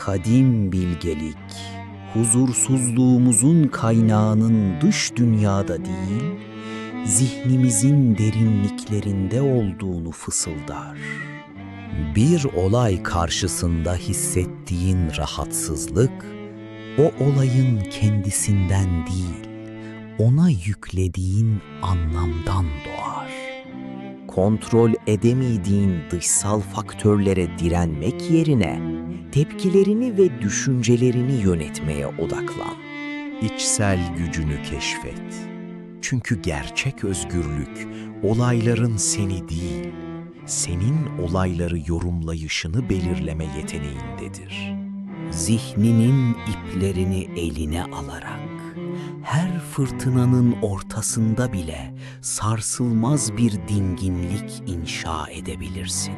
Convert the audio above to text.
kadim bilgelik, huzursuzluğumuzun kaynağının dış dünyada değil, zihnimizin derinliklerinde olduğunu fısıldar. Bir olay karşısında hissettiğin rahatsızlık, o olayın kendisinden değil, ona yüklediğin anlamdan doğar. Kontrol edemediğin dışsal faktörlere direnmek yerine tepkilerini ve düşüncelerini yönetmeye odaklan. İçsel gücünü keşfet. Çünkü gerçek özgürlük olayların seni değil, senin olayları yorumlayışını belirleme yeteneğindedir. Zihninin iplerini eline alarak, her fırtınanın ortasında bile sarsılmaz bir dinginlik inşa edebilirsin.